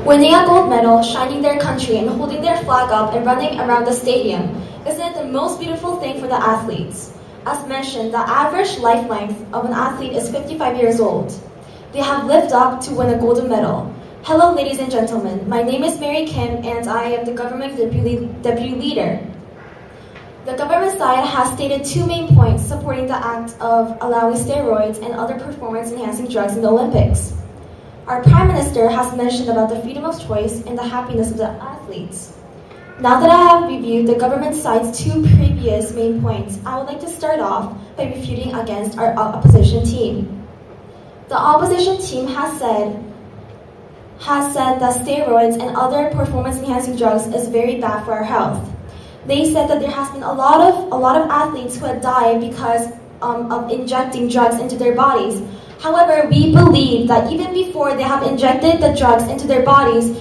Winning a gold medal, shining their country, and holding their flag up and running around the stadium, isn't it the most beautiful thing for the athletes? As mentioned, the average life length of an athlete is 55 years old. They have lived up to win a golden medal. Hello, ladies and gentlemen. My name is Mary Kim, and I am the government deputy leader. The government side has stated two main points supporting the act of allowing steroids and other performance-enhancing drugs in the Olympics. Our Prime Minister has mentioned about the freedom of choice and the happiness of the athletes. Now that I have reviewed the government side's two previous main points, I would like to start off by refuting against our opposition team. The opposition team has said that steroids and other performance-enhancing drugs is very bad for our health. They said that there has been a lot of athletes who had died because of injecting drugs into their bodies. However, we believe that even before they have injected the drugs into their body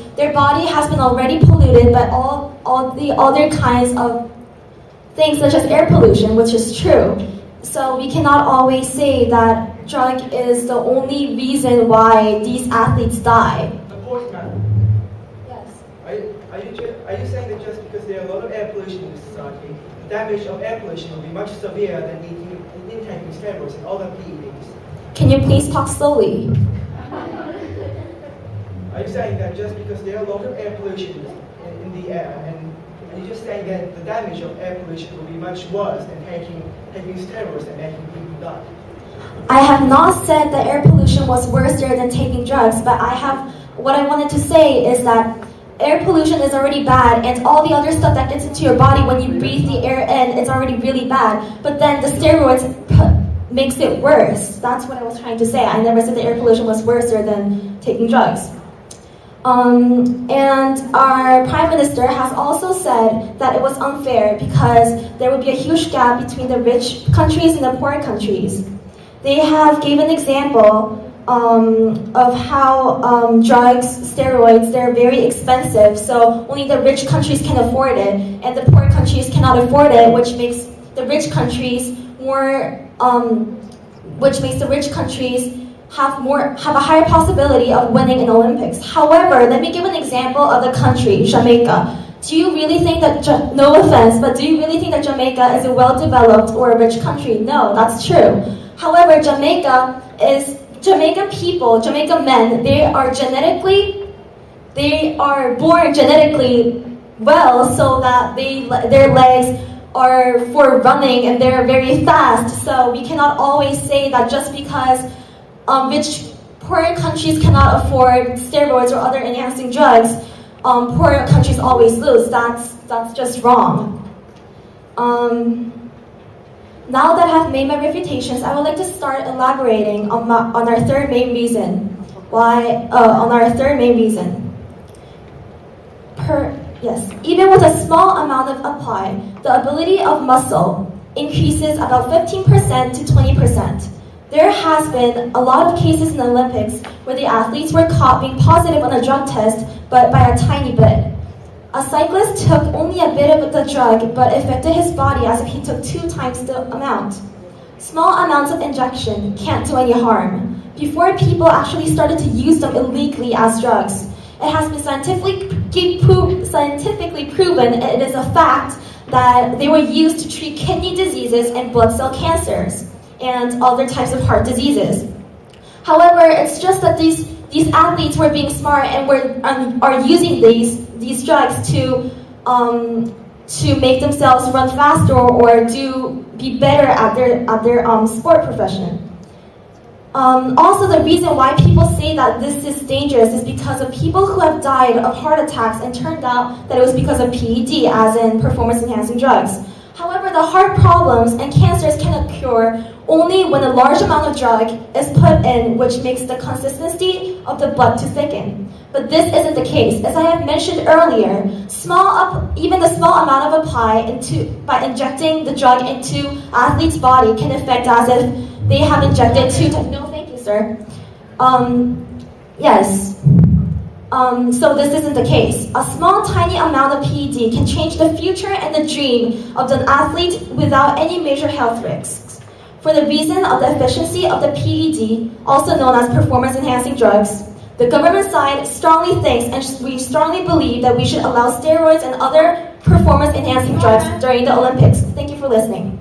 has been already polluted by all the other kinds of things such as air pollution, which is true. So we cannot always say that drug is the only reason why these athletes die. Yes. Are you saying that just because there are a lot of air pollution in the society, the damage of air pollution will be much severe than taking steroids and other PEDs? Can you please talk slowly? Are you saying that just because there are a lot of air pollution in the air, and you're just saying that the damage of air pollution will be much worse than taking steroids and making people die? I have not said that air pollution was worse than taking drugs, but what I wanted to say is that air pollution is already bad, and all the other stuff that gets into your body when you breathe the air in is already really bad. But then the steroids makes it worse. That's what I was trying to say. I never said the air pollution was worse than taking drugs. And our Prime Minister has also said that it was unfair because there would be a huge gap between the rich countries and the poor countries. They have given an example of how drugs, steroids, they're very expensive, so only the rich countries can afford it, and the poor countries cannot afford it, which makes the rich countries have a higher possibility of winning in Olympics. However, let me give an example of the country, Jamaica. Do you really think that, no offense, but do you really think that Jamaica is a well-developed or a rich country? No, that's true. However, Jamaican men, they are born genetically well, so that their legs are for running and they're very fast. So we cannot always say that just because poorer countries cannot afford steroids or other enhancing drugs, poorer countries always lose. That's just wrong. Now that I have made my refutations, I would like to start elaborating on our third main reason. Even with a small amount of apply, the ability of muscle increases about 15% to 20%. There has been a lot of cases in the Olympics where the athletes were caught being positive on a drug test, but by a tiny bit. A cyclist took only a bit of the drug, but affected his body as if he took 2 times the amount. Small amounts of injection can't do any harm. Before people actually started to use them illegally as drugs, it has been scientifically proven, it is a fact, that they were used to treat kidney diseases and blood cell cancers and other types of heart diseases. However, it's just that these athletes were being smart and are using these drugs to make themselves run faster or be better at their sport profession. Also, the reason why people say that this is dangerous is because of people who have died of heart attacks and turned out that it was because of PED, as in performance-enhancing drugs. However, the heart problems and cancers can occur only when a large amount of drug is put in, which makes the consistency of the blood to thicken. But this isn't the case. As I have mentioned earlier, even the small amount of apply by injecting the drug into athlete's body can affect as if they have injected 2 times. No, thank you, sir. Yes. So this isn't the case. A small, tiny amount of PED can change the future and the dream of the athlete without any major health risks. For the reason of the efficiency of the PED, also known as performance-enhancing drugs, The government side strongly thinks and we strongly believe that we should allow steroids and other performance-enhancing drugs during the Olympics. Thank you for listening.